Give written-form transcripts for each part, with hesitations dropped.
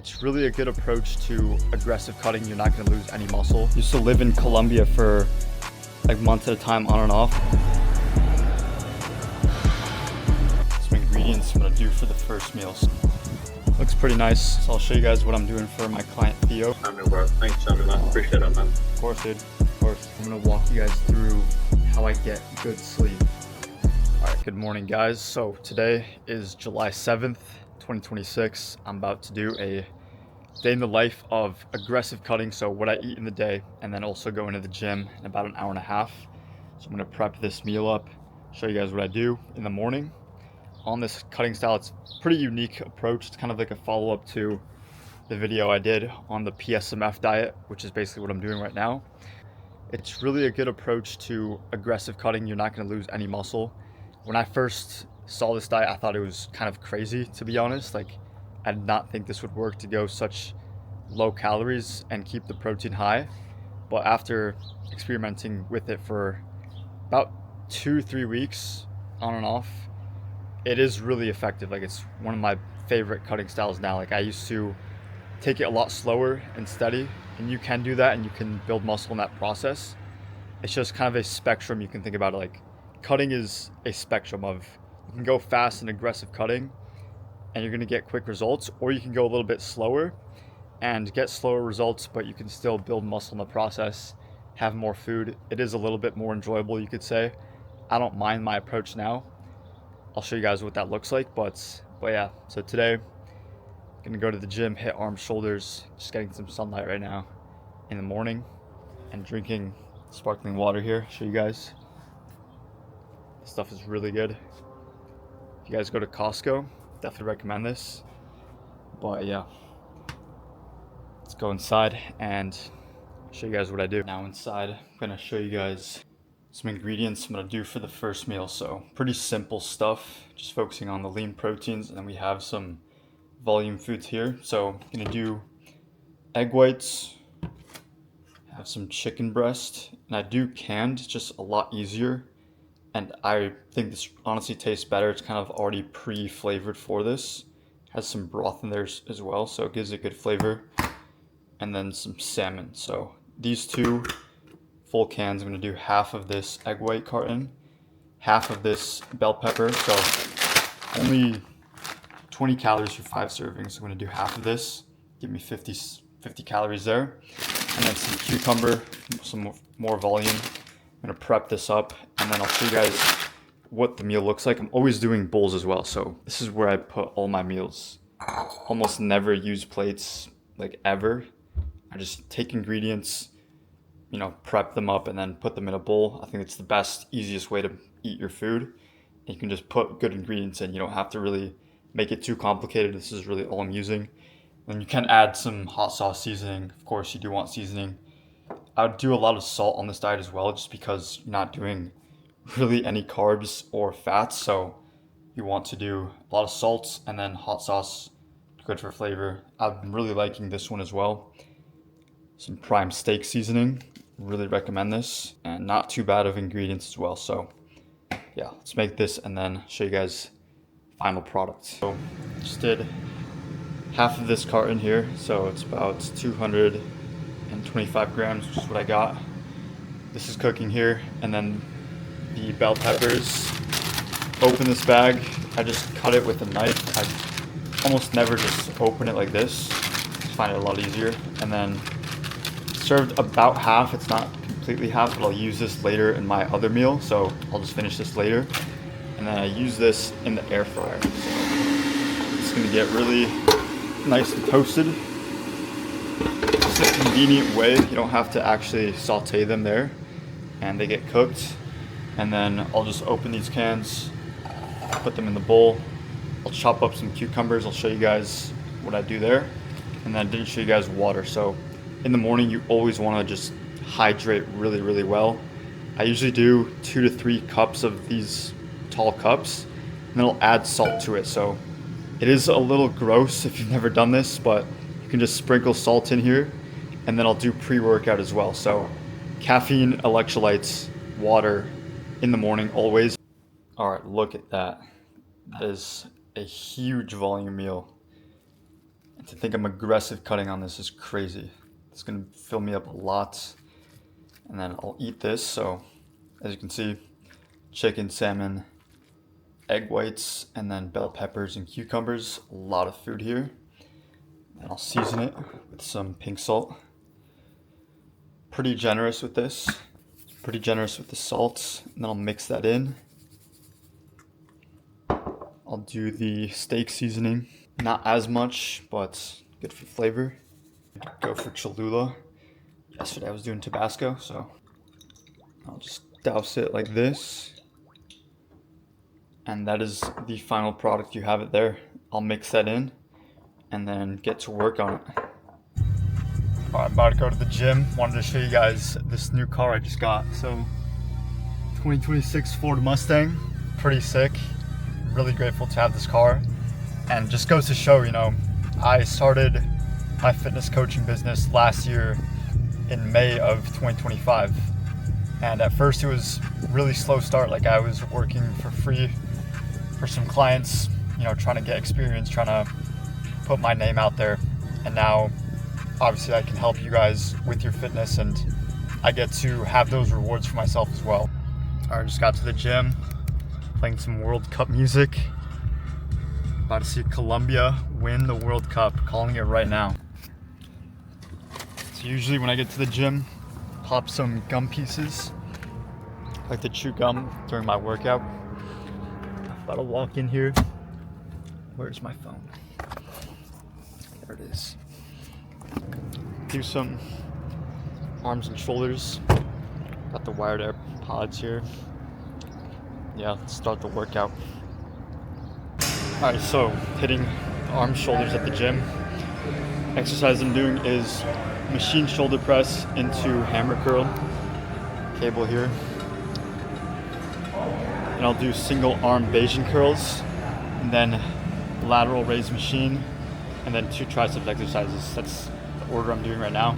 It's really a good approach to aggressive cutting. You're not going to lose any muscle. Used to live in Colombia for like months at a time, on and off. Some ingredients I'm going to do for the first meals. Looks pretty nice, so I'll show you guys what I'm doing for my client Theo. Bro. Thanks, Sammy, man. Appreciate it, man. Of course, dude. Of course. I'm going to walk you guys through how I get good sleep. Alright, good morning, guys. So today is July 7th, 2026. I'm about to do a day in the life of aggressive cutting, so what I eat in the day, and then also go into the gym in about an hour and a half. So I'm going to prep this meal up, show you guys what I do in the morning. On this cutting style, it's a pretty unique approach. It's kind of like a follow-up to the video I did on the PSMF diet, which is basically what I'm doing right now. It's really a good approach to aggressive cutting. You're not going to lose any muscle. When I first saw this diet, I thought it was kind of crazy, to be honest. Like, I did not think this would work to go such low calories and keep the protein high. But after experimenting with it for about 2-3 weeks on and off, it is really effective. Like, it's one of my favorite cutting styles now. Like, I used to take it a lot slower and steady, and you can do that and you can build muscle in that process. It's just kind of a spectrum. You can think about it like cutting is a spectrum of, you can go fast and aggressive cutting and you're going to get quick results, or you can go a little bit slower and get slower results, but you can still build muscle in the process, have more food. It is a little bit more enjoyable, you could say. I don't mind my approach now. I'll show you guys what that looks like, but yeah. So today, I'm gonna go to the gym, hit arms, shoulders, just getting some sunlight right now in the morning, and drinking sparkling water here. Show you guys. This stuff is really good. If you guys go to Costco, definitely recommend this. But yeah, let's go inside and show you guys what I do. Now inside, I'm gonna show you guys some ingredients I'm gonna do for the first meal. So pretty simple stuff, just focusing on the lean proteins, and then we have some volume foods here. So I'm gonna do egg whites, have some chicken breast, and I do canned, it's just a lot easier. And I think this honestly tastes better. It's kind of already pre-flavored for this. Has some broth in there as well, so it gives it good flavor. And then some salmon. So these two full cans, I'm gonna do half of this egg white carton, half of this bell pepper. So only 20 calories for 5 servings. I'm gonna do half of this, give me 50 calories there. And then some cucumber, some more volume. I'm gonna prep this up, and then I'll show you guys what the meal looks like. I'm always doing bowls as well, so this is where I put all my meals. Almost never use plates, like ever. I just take ingredients, prep them up and then put them in a bowl. I think it's the best, easiest way to eat your food. And you can just put good ingredients in. You don't have to really make it too complicated. This is really all I'm using. And you can add some hot sauce seasoning. Of course, you do want seasoning. I would do a lot of salt on this diet as well, just because you're not doing really any carbs or fats. So you want to do a lot of salts and then hot sauce, good for flavor. I'm really liking this one as well. Some prime steak seasoning, really recommend this, and not too bad of ingredients as well. So yeah, let's make this and then show you guys final product. So just did half of this carton here, so it's about 225 grams, which is what I got. This is cooking here, and then the bell peppers. Open this bag. I just cut it with a knife. I almost never just open it like this. I find it a lot easier. And then served about half. It's not completely half, but I'll use this later in my other meal, so I'll just finish this later. And then I use this in the air fryer. So it's gonna get really nice and toasted. It's a convenient way. You don't have to actually saute them there, and they get cooked. And then I'll just open these cans, put them in the bowl. I'll chop up some cucumbers. I'll show you guys what I do there. And then I didn't show you guys water. So in the morning, you always want to just hydrate really, really well. I usually do 2 to 3 cups of these tall cups, and then I'll add salt to it. So it is a little gross if you've never done this, but you can just sprinkle salt in here. And then I'll do pre-workout as well. So caffeine, electrolytes, water in the morning always. All right, look at that. That is a huge volume meal. And to think I'm aggressive cutting on this is crazy. It's gonna fill me up a lot. And then I'll eat this. So as you can see, chicken, salmon, egg whites, and then bell peppers and cucumbers. A lot of food here. And I'll season it with some pink salt. Pretty generous with this. Pretty generous with the salt. And then I'll mix that in. I'll do the steak seasoning. Not as much, but good for flavor. Go for Cholula. Yesterday I was doing Tabasco, so I'll just douse it like this. And that is the final product. You have it there. I'll mix that in and then get to work on it. All right, I'm about to go to the gym. Wanted to show you guys this new car I just got. So 2026 Ford Mustang, pretty sick. Really grateful to have this car. And just goes to show, you know, I started my fitness coaching business last year in May of 2025. And at first it was really slow start. Like I was working for free for some clients, you know, trying to get experience, trying to put my name out there. And now obviously I can help you guys with your fitness and I get to have those rewards for myself as well. All right, just got to the gym, playing some World Cup music. About to see Colombia win the World Cup, calling it right now. So usually when I get to the gym, pop some gum pieces. I like to chew gum during my workout. About to walk in here. Where's my phone? There it is. Do some arms and shoulders. Got the wired AirPods here. Yeah, let's start the workout. All right, so hitting the arms, shoulders at the gym. Exercise I'm doing is machine shoulder press into hammer curl. Cable here. And I'll do single arm Bayesian curls, and then lateral raise machine, and then 2 tricep exercises. That's the order I'm doing right now.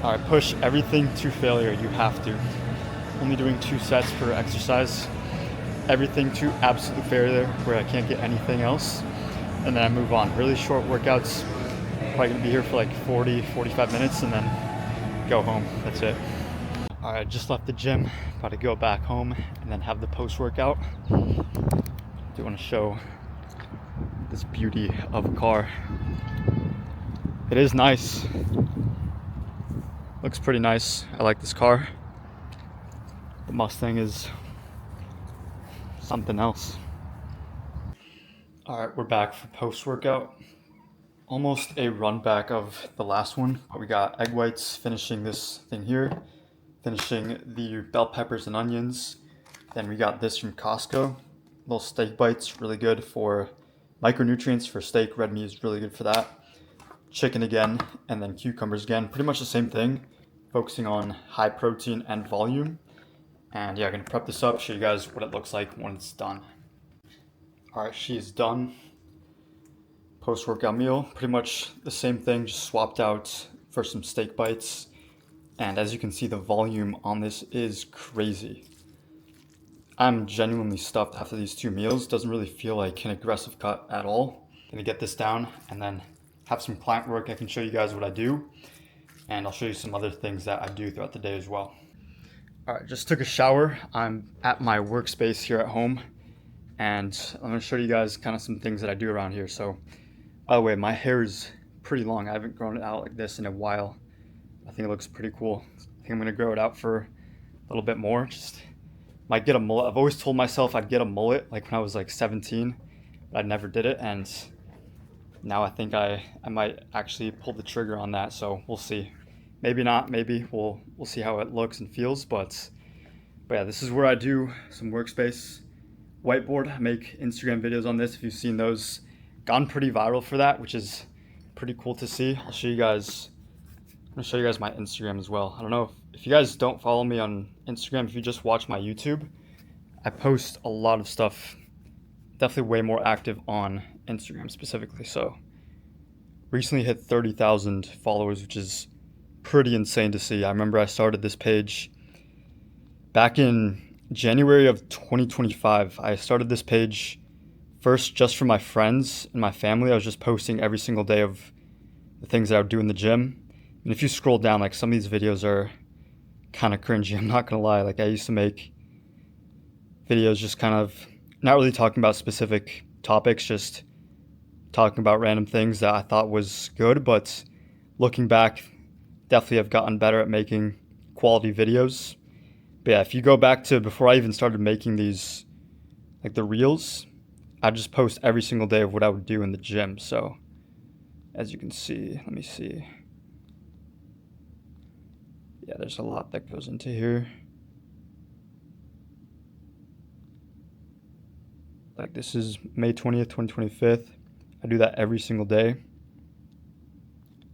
All right, push everything to failure. You have to. Only doing 2 sets per exercise. Everything to absolute failure where I can't get anything else. And then I move on. Really short workouts. Probably gonna be here for like 40, 45 minutes and then go home. That's it. All right, just left the gym. About to go back home and then have the post-workout. Do want to show this beauty of a car. It is nice. Looks pretty nice. I like this car. The Mustang is something else. All right, we're back for post-workout. Almost a run back of the last one. We got egg whites, finishing this thing here, finishing the bell peppers and onions. Then we got this from Costco, little steak bites, really good for micronutrients for steak. Red meat is really good for that. Chicken again, and then cucumbers again. Pretty much the same thing, focusing on high protein and volume. And yeah, I'm gonna prep this up, show you guys what it looks like when it's done. All right, she is done. Post-workout meal, pretty much the same thing, just swapped out for some steak bites. And as you can see, the volume on this is crazy. I'm genuinely stuffed after these 2 meals. Doesn't really feel like an aggressive cut at all. Gonna get this down and then have some client work. I can show you guys what I do, and I'll show you some other things that I do throughout the day as well. All right, just took a shower. I'm at my workspace here at home, and I'm gonna show you guys kind of some things that I do around here. So, by the way, my hair is pretty long. I haven't grown it out like this in a while. I think it looks pretty cool. I think I'm gonna grow it out for a little bit more. Just might get a mullet. I've always told myself I'd get a mullet like when I was like 17, but I never did it, and now I think I might actually pull the trigger on that. So we'll see. Maybe not. Maybe we'll see how it looks and feels. But yeah, this is where I do some workspace whiteboard. I make Instagram videos on this. If you've seen those, gone pretty viral for that, which is pretty cool to see. I'll show you guys. I'm gonna show you guys my Instagram as well. I don't know if you guys don't follow me on Instagram, if you just watch my YouTube, I post a lot of stuff. Definitely way more active on Instagram specifically. So recently hit 30,000 followers, which is pretty insane to see. I remember I started this page back in January of 2025. I started this page first just for my friends and my family. I was just posting every single day of the things that I would do in the gym. And if you scroll down, like some of these videos are kind of cringy. I'm not gonna lie. Like I used to make videos just kind of not really talking about specific topics, just talking about random things that I thought was good. But looking back, definitely have gotten better at making quality videos. But yeah, if you go back to before I even started making these, like the reels, I just post every single day of what I would do in the gym. So as you can see, let me see. Yeah, there's a lot that goes into here. Like this is May 20th, 2025. I do that every single day.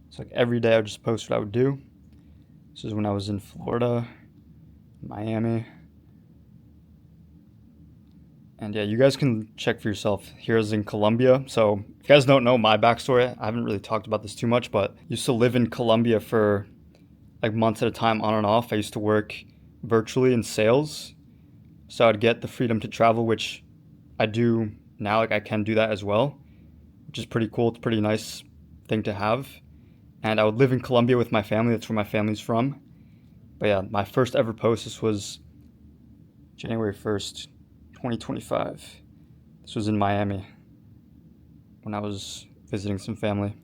It's like every day I would just post what I would do. This is when I was in Florida, Miami. And yeah, you guys can check for yourself. Here's in Colombia. So if you guys don't know my backstory, I haven't really talked about this too much, but I used to live in Colombia for like months at a time on and off. I used to work virtually in sales. So I'd get the freedom to travel, which I do now. Like I can do that as well, which is pretty cool. It's a pretty nice thing to have. And I would live in Colombia with my family. That's where my family's from. But yeah, my first ever post, this was January 1st, 2025. This was in Miami when I was visiting some family.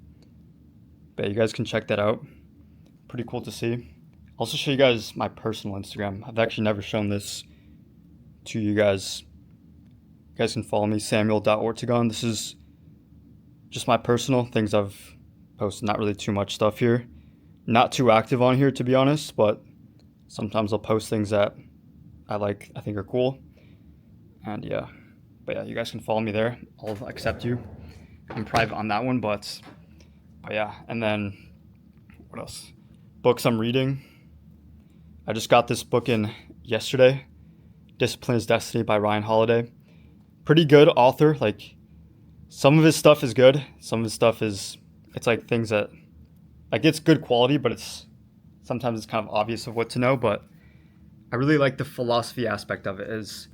But yeah, you guys can check that out. Pretty cool to see. I'll also show you guys my personal Instagram. I've actually never shown this to you guys. You guys can follow me, Samuel.Ortegon. This is just my personal things I've posted. Not really too much stuff here. Not too active on here, to be honest, but sometimes I'll post things that I think are cool. And yeah, but yeah, you guys can follow me there. I'll accept you. I'm private on that one, but yeah. And then what else? Books I'm reading. I just got this book in yesterday, Discipline is Destiny by Ryan Holiday. Pretty good author. Like some of his stuff is good. Some of his stuff it's like things that, like it's good quality, but sometimes it's kind of obvious of what to know. But I really like the philosophy aspect of it. It's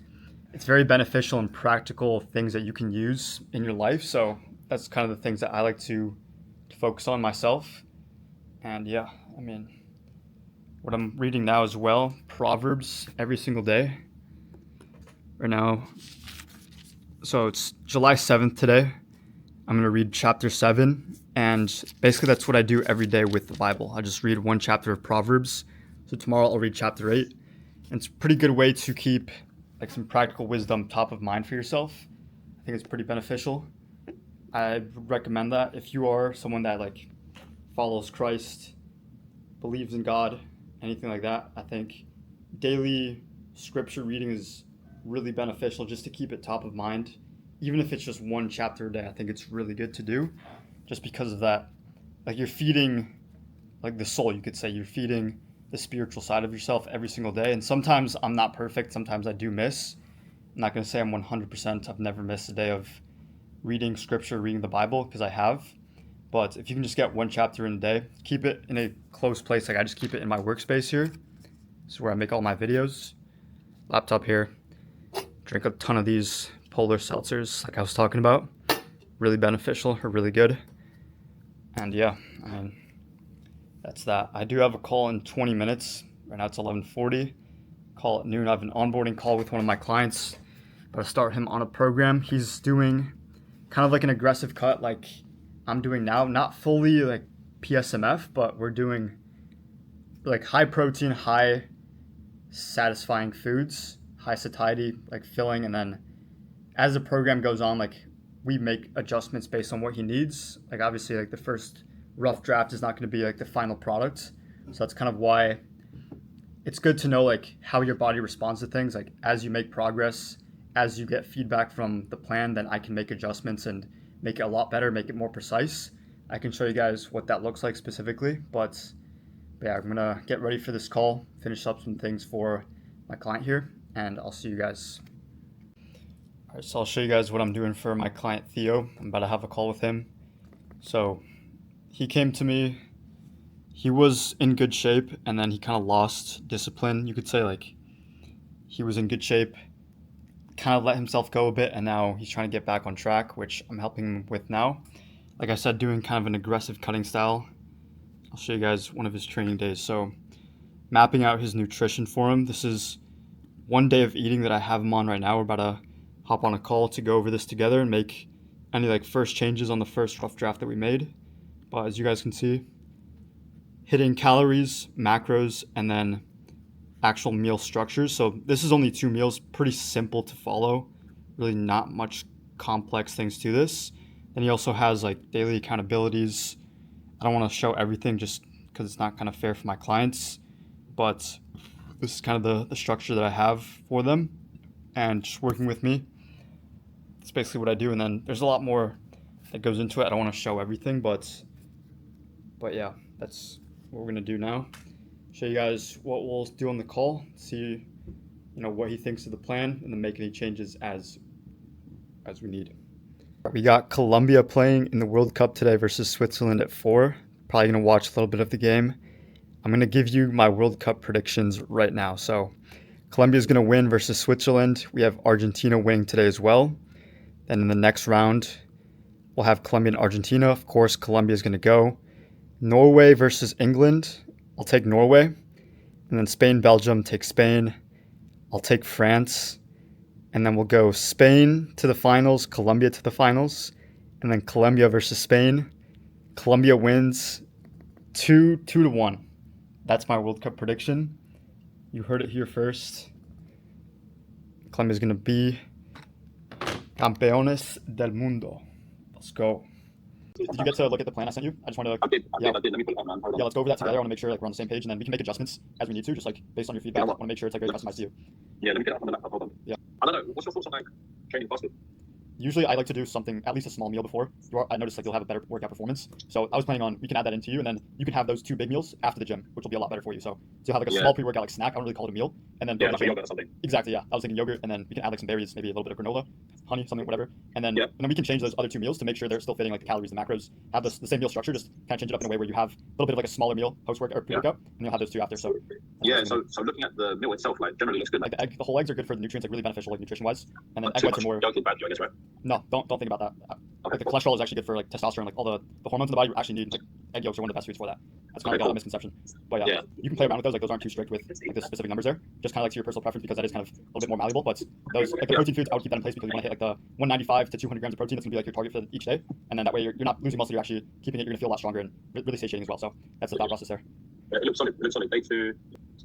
very beneficial and practical things that you can use in your life. So that's kind of the things that I like to focus on myself. And yeah, I mean, what I'm reading now as well, Proverbs every single day. Right now, so it's July 7th today. I'm going to read chapter 7. And basically that's what I do every day with the Bible. I just read one chapter of Proverbs. So tomorrow I'll read chapter 8. And it's a pretty good way to keep like some practical wisdom top of mind for yourself. I think it's pretty beneficial. I would recommend that if you are someone that like follows Christ, believes in God, anything like that. I think daily scripture reading is really beneficial just to keep it top of mind. Even if it's just one chapter a day, I think it's really good to do just because of that. Like you're feeding like the soul, you could say. You're feeding the spiritual side of yourself every single day. And sometimes I'm not perfect. Sometimes I do miss. I'm not going to say I'm 100%. I've never missed a day of reading scripture, reading the Bible, because I have. But if you can just get one chapter in a day, keep it in a close place. Like I just keep it in my workspace here. This is where I make all my videos. Laptop here. Drink a ton of these polar seltzers like I was talking about. Really beneficial or really good. And yeah, I mean, that's that. I do have a call in 20 minutes. Right now it's 11:40. Call at noon. I have an onboarding call with one of my clients. But I start him on a program. He's doing kind of like an aggressive cut like I'm doing now. Not fully like PSMF, but we're doing like high protein, high satisfying foods, high satiety, like filling, and then as the program goes on, like we make adjustments based on what he needs. Like obviously, like the first rough draft is not going to be like the final product, so that's kind of why it's good to know like how your body responds to things. Like as you make progress, as you get feedback from the plan, then I can make adjustments and make it a lot better, make it more precise. I can show you guys what that looks like specifically, but yeah, I'm gonna get ready for this call, finish up some things for my client here, and I'll see you guys. All right, so I'll show you guys what I'm doing for my client Theo. I'm about to have a call with him. So he came to me, he was in good shape, and then he kind of lost discipline. You could say like he was in good shape, kind of let himself go a bit, and now he's trying to get back on track, which I'm helping him with now. Like I said, doing kind of an aggressive cutting style. I'll show you guys one of his training days. So mapping out his nutrition for him. This is one day of eating that I have him on right now. We're about to hop on a call to go over this together and make any like first changes on the first rough draft that we made. But as you guys can see, hitting calories, macros, and then actual meal structures. So this is only 2 meals, pretty simple to follow, really not much complex things to this. Then he also has like daily accountabilities. I don't want to show everything just because it's not kind of fair for my clients, but this is kind of the structure that I have for them, and just working with me. That's basically what I do, and then there's a lot more that goes into it. I don't want to show everything, but yeah, that's what we're gonna do now. Show you guys what we'll do on the call, see what he thinks of the plan, and then make any changes as we need. We got Colombia playing in the World Cup today versus Switzerland at 4. Probably going to watch a little bit of the game. I'm going to give you my World Cup predictions right now. So Colombia is going to win versus Switzerland. We have Argentina winning today as well. Then in the next round, we'll have Colombia and Argentina. Of course, Colombia is going to go. Norway versus England. I'll take Norway. And then Spain, Belgium, take Spain. I'll take France. And then we'll go Spain to the finals, Colombia to the finals, and then Colombia versus Spain. Colombia wins 2-1. That's my World Cup prediction. You heard it here first. Colombia's going to be campeones del mundo. Let's go. Did you get to look at the plan I sent you? I just wanted to... I did. Let me put it on. Yeah, let's go over that together. I want to make sure like we're on the same page, and then we can make adjustments as we need to, just like based on your feedback. I want to make sure it's like very customized to you. Yeah, let me get it up on the laptop. Hold on. Yeah. I don't know. What's your thoughts on like training fasted? Usually I like to do something, at least a small meal before. I noticed like you'll have a better workout performance. So I was planning on, we can add that into you, and then you can have those 2 big meals after the gym, which will be a lot better for you. So you'll have like a small pre-workout like snack. I don't really call it a meal. And then like yogurt or something. Exactly, yeah. I was thinking yogurt, and then we can add like some berries, maybe a little bit of granola, honey, something, whatever. And then we can change those other 2 meals to make sure they're still fitting like the calories, the macros. Have the same meal structure, just kind of change it up in a way where you have a little bit of like a smaller meal post-workout or pre-workout, and you'll have those 2 after. So so looking at the meal itself, like generally looks good. Like the whole eggs are good for the nutrients, like really beneficial, like nutrition-wise. And then egg whites are more. Yolk is bad, I guess, right? No, don't think about that. Like the cholesterol is actually good for like testosterone, like all the hormones in the body you actually need. Like egg yolks are one of the best foods for that. That's kind of like a misconception. But yeah, you can play around with those. Like those aren't too strict with like the specific numbers there. Just kind of like to your personal preference, because that is kind of a little bit more malleable. But those like the protein foods, I would keep that in place because you want to hit like the 195 to 200 grams of protein. That's gonna be like your target for each day. And then that way you're not losing muscle. You're actually keeping it. You're gonna feel a lot stronger and really satiating as well. So that's the thought process there. Yeah, it looks solid. It looks solid. Day 2.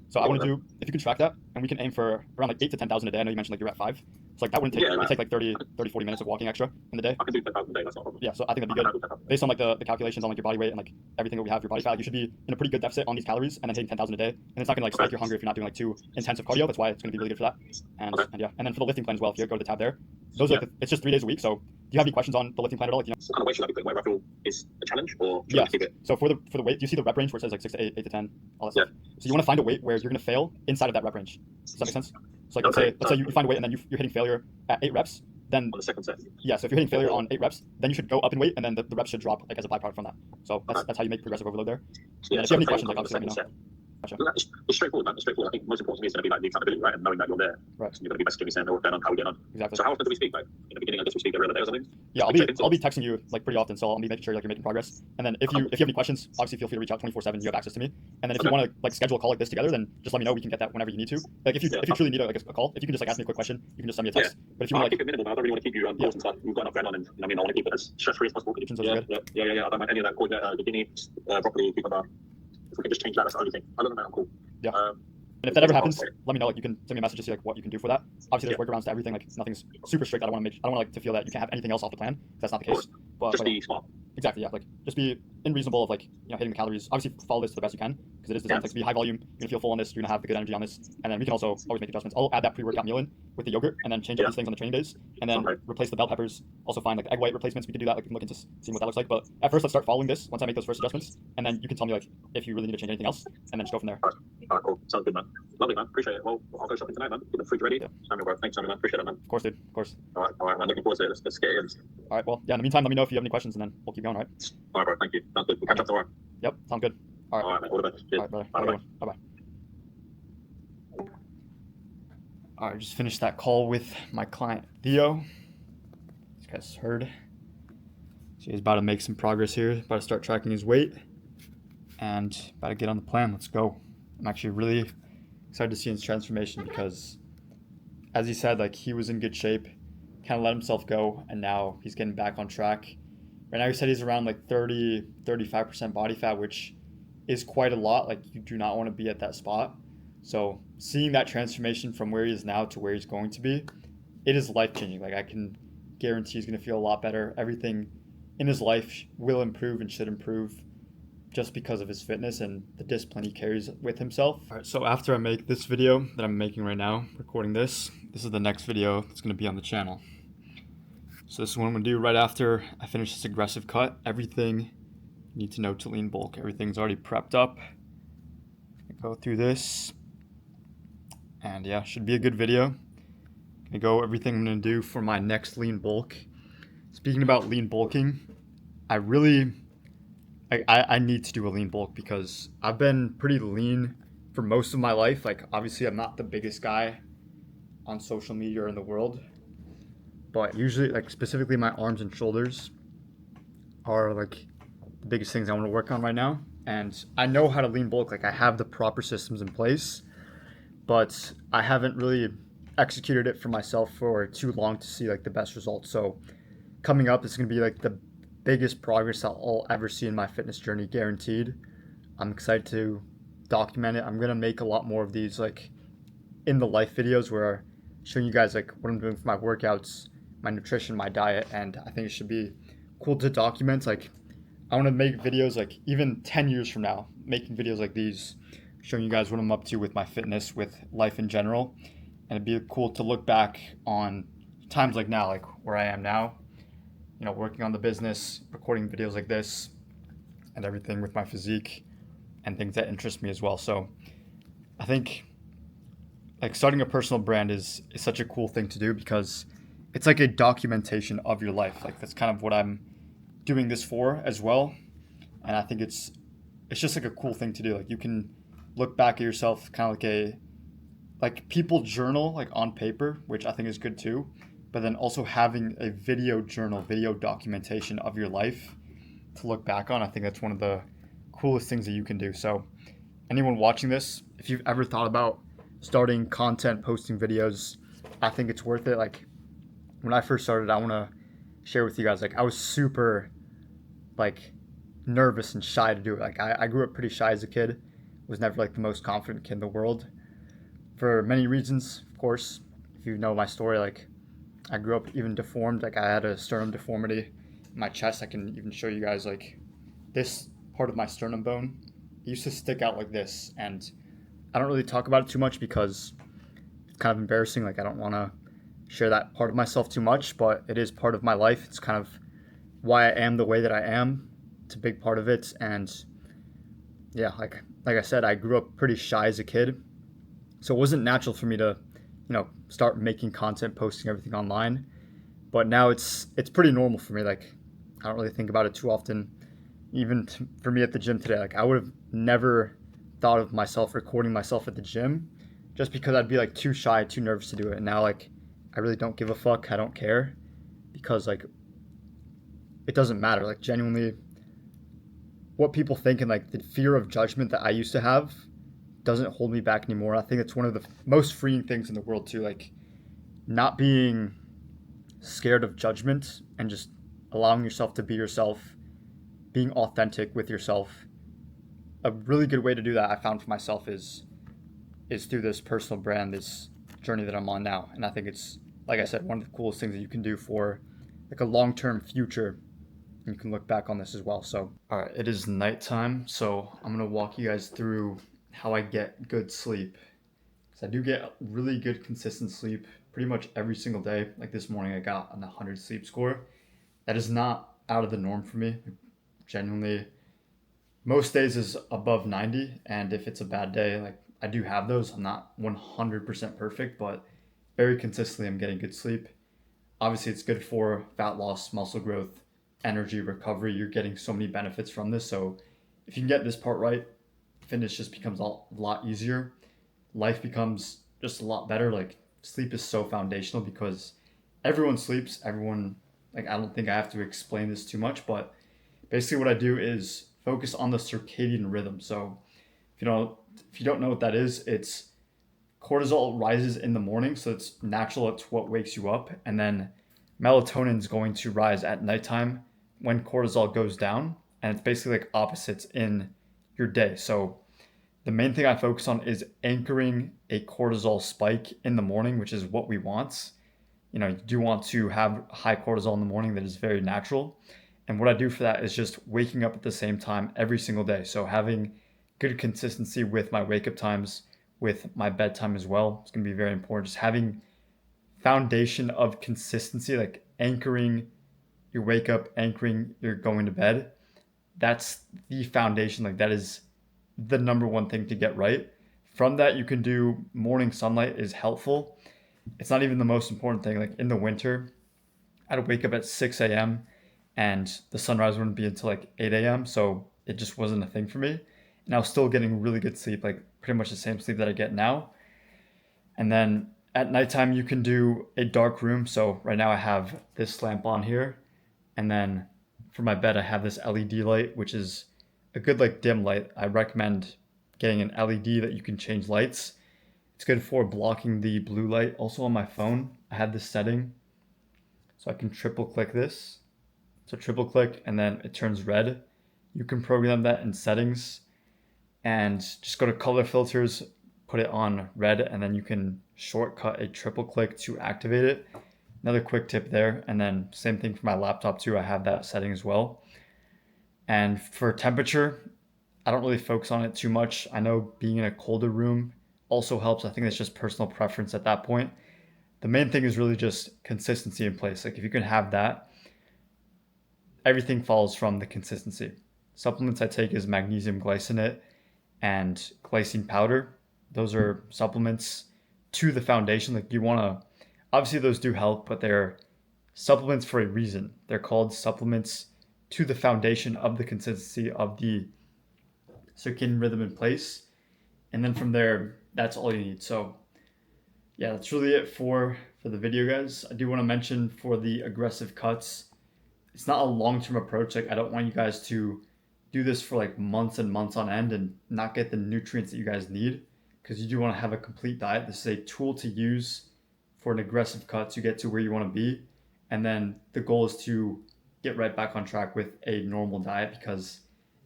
So I want to do, if you can track that, and we can aim for around like 8 to 10,000 a day. I know you mentioned like you're at 5. So like that wouldn't take, it'd take like 30, 40 minutes of walking extra in the day. I can do 10,000 a day. That's not a problem. Yeah, so I think that'd be good. Based on like the calculations on like your body weight and like everything that we have, your body fat, you should be in a pretty good deficit on these calories, and then hitting 10,000 a day. And it's not gonna like spike your hunger if you're not doing like too intensive cardio. That's why it's gonna be really good for that. And yeah, and then for the lifting plan as well, if you go to the tab there, those are it's just 3 days a week. So do you have any questions on the lifting plan at all? Like, what kind of weight should I be putting? Where I feel is a challenge, or should I keep it? So for the weight, do you see the rep range where it says like 6 to 8, 8 to 10, all that stuff? So you want to find a weight where you're gonna fail inside of that rep range. Does that make sense? So like let's say you find a weight and then you're hitting failure at 8 reps. Then on the second set. Yeah, so if you're hitting failure on 8 reps, then you should go up in weight, and then the reps should drop like as a byproduct from that. So that's how you make progressive overload there. Yeah, if you have any questions, like obviously let me know. Gotcha. It's straightforward, man. It's straightforward. I think most important to me is going to be like the accountability, right, and knowing that you're there. Right. So you're going to be basically saying, "Oh, how we get on?" Exactly. So how often do we speak? Like in the beginning, I guess we speak every other day or something. Yeah, I'll be texting you like pretty often, so I'll be making sure like you're making progress. And then if you have any questions, obviously feel free to reach out 24/7. You have access to me. And then if you want to like schedule a call like this together, then just let me know. We can get that whenever you need to. Like if you truly need a call, if you can just like ask me a quick question, you can just send me a text. But if you want to keep it minimal, I don't really want to keep you on calls and stuff. We've got enough going on, and I mean, I want to keep it as stress-free as possible. Yeah. I don't mind any of that. Courgette, zucchini, broccoli, cucumber. if we can just change that, that's the only thing. Other than that, I'm cool. Yeah. And if that ever happens, let me know. Like, you can send me a message to see like what you can do for that. Obviously, there's workarounds to everything. Like, nothing's super strict. I don't want to like to feel that you can't have anything else off the plan. That's not the case. But just be smart. Exactly. Yeah. Like, just be unreasonable of like hitting the calories. Obviously, follow this to the best you can because it is designed to be high volume. You're gonna feel full on this. You're gonna have the good energy on this, and then we can also always make adjustments. I'll add that pre-workout meal in with the yogurt, and then change up these things on the training days, and then replace the bell peppers. Also find like egg white replacements. We can do that. Like, we can look into seeing what that looks like. But at first, let's start following this. Once I make those first adjustments, and then you can tell me like if you really need to change anything else, and then just go from there. All right, cool. Sounds good, man. Lovely, man. Appreciate it. Well, I'll go shopping tonight, man. Get the fridge ready. Sammy, bro. Thanks, Sammy, man. Appreciate it, man. Of course, dude. Of course. All right, man. Looking forward to it. Let's get it in. All right. Well, yeah. In the meantime, let me know if you have any questions, and then we'll keep going. All right. All right, bro. Thank you. Sounds good. We'll catch up tomorrow. Yep. Sounds good. All right. All right, man. All the best. Cheers. All right, brother. Bye bye. All right, just finished that call with my client Theo. This guy's heard. So he's about to make some progress here. About to start tracking his weight, and about to get on the plan. Let's go. I'm actually really excited to see his transformation because, as he said, like he was in good shape, kind of let himself go, and now he's getting back on track. Right now, he said he's around like 35% body fat, which is quite a lot. Like, you do not want to be at that spot. So seeing that transformation from where he is now to where he's going to be, it is life-changing. Like, I can guarantee he's going to feel a lot better. Everything in his life will improve and should improve just because of his fitness and the discipline he carries with himself. All right, so after I make this video that I'm making right now, recording this is the next video that's going to be on the channel. So this is what I'm going to do right after I finish this aggressive cut. Everything you need to know to lean bulk. Everything's already prepped up. I go through this. And yeah, should be a good video. Gonna go everything I'm gonna do for my next lean bulk. Speaking about lean bulking, I need to do a lean bulk because I've been pretty lean for most of my life. Like, obviously I'm not the biggest guy on social media or in the world, but usually, like, specifically my arms and shoulders are like the biggest things I want to work on right now. And I know how to lean bulk. Like, I have the proper systems in place, but I haven't really executed it for myself for too long to see like the best results. So coming up, it's going to be like the biggest progress I'll ever see in my fitness journey, guaranteed. I'm excited to document it. I'm going to make a lot more of these like in the life videos where I'm showing you guys like what I'm doing for my workouts, my nutrition, my diet, and I think it should be cool to document. Like, I want to make videos like even 10 years from now, making videos like these, showing you guys what I'm up to with my fitness, with life in general. And it'd be cool to look back on times like now, like where I am now, working on the business, recording videos like this, and everything with my physique and things that interest me as well. So I think like starting a personal brand is such a cool thing to do because it's like a documentation of your life. Like, that's kind of what I'm doing this for as well. And I think it's just like a cool thing to do. Like, you can look back at yourself kind of like people journal like on paper, which I think is good too, but then also having a video journal, video documentation of your life to look back on. I think that's one of the coolest things that you can do. So anyone watching this, if you've ever thought about starting content, posting videos, I think it's worth it. Like, when I first started, I want to share with you guys, like, I was super like nervous and shy to do it. Like, I grew up pretty shy as a kid, was never like the most confident kid in the world for many reasons. Of course, if you know my story, like, I grew up even deformed. Like, I had a sternum deformity in my chest. I can even show you guys like this part of my sternum bone. It used to stick out like this, and I don't really talk about it too much because it's kind of embarrassing. Like, I don't want to share that part of myself too much, but it is part of my life. It's kind of why I am the way that I am. It's a big part of it. And yeah, like I said, I grew up pretty shy as a kid, so it wasn't natural for me to start making content, posting everything online. But now it's pretty normal for me. Like, I don't really think about it too often. Even for me at the gym today, like, I would have never thought of myself recording myself at the gym just because I'd be like too shy, too nervous to do it. And now, like, I really don't give a fuck. I don't care because, like, it doesn't matter. Like, genuinely, what people think and like the fear of judgment that I used to have doesn't hold me back anymore. I think it's one of the most freeing things in the world too. Like, not being scared of judgment and just allowing yourself to be yourself, being authentic with yourself. a really good way to do that I found for myself is through this personal brand, this journey that I'm on now. And I think it's, like I said, one of the coolest things that you can do for like a long-term future. You can look back on this as well. So, all right, it is nighttime. So I'm gonna walk you guys through how I get good sleep. Because I do get really good consistent sleep pretty much every single day. Like this morning, I got an 100 sleep score. That is not out of the norm for me. Genuinely, most days is above 90, and if it's a bad day, like I do have those. I'm not 100% perfect, but very consistently I'm getting good sleep. Obviously, it's good for fat loss, muscle growth, energy recovery. You're getting so many benefits from this. So if you can get this part right, fitness just becomes a lot easier. Life becomes just a lot better. Like sleep is so foundational because everyone sleeps. Everyone, like, I don't think I have to explain this too much, but basically what I do is focus on the circadian rhythm. So if you don't know what that is, it's cortisol rises in the morning, so it's natural. It's what wakes you up, and then melatonin is going to rise at nighttime when cortisol goes down, and it's basically like opposites in your day. So the main thing I focus on is anchoring a cortisol spike in the morning, which is what we want. You do want to have high cortisol in the morning. That is very natural. And what I do for that is just waking up at the same time every single day. So having good consistency with my wake up times, with my bedtime as well. It's going to be very important. Just having foundation of consistency, like anchoring your wake up, anchoring your going to bed. That's the foundation. Like that is the number one thing to get right. From that, you can do morning sunlight is helpful. It's not even the most important thing. Like in the winter, I'd wake up at 6 a.m. and the sunrise wouldn't be until like 8 a.m. So it just wasn't a thing for me. And I was still getting really good sleep, like pretty much the same sleep that I get now. And then at nighttime, you can do a dark room. So right now I have this lamp on here. And then for my bed, I have this LED light, which is a good like dim light. I recommend getting an LED that you can change lights. It's good for blocking the blue light. Also on my phone, I have this setting. So I can triple click this. So triple click and then it turns red. You can program that in settings and just go to color filters, put it on red, and then you can shortcut a triple click to activate it. Another quick tip there. And then same thing for my laptop too. I have that setting as well. And for temperature, I don't really focus on it too much. I know being in a colder room also helps. I think that's just personal preference at that point. The main thing is really just consistency in place. Like if you can have that, everything falls from the consistency. Supplements I take is magnesium glycinate and glycine powder. Those are supplements to the foundation. Like you want to, obviously those do help, but they're supplements for a reason. They're called supplements to the foundation of the consistency of the circadian rhythm in place. And then from there, that's all you need. So yeah, that's really it for the video, guys. I do want to mention for the aggressive cuts, it's not a long-term approach. Like I don't want you guys to do this for like months and months on end and not get the nutrients that you guys need, because you do want to have a complete diet. This is a tool to use for an aggressive cut to get to where you want to be. And then the goal is to get right back on track with a normal diet, because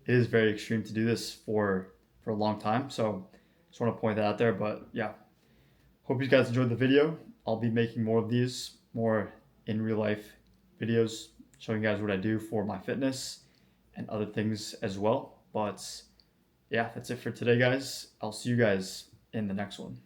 it is very extreme to do this for a long time. So just want to point that out there. But yeah, hope you guys enjoyed the video. I'll be making more of these, more in real life videos, showing you guys what I do for my fitness and other things as well. But yeah, that's it for today, guys. I'll see you guys in the next one.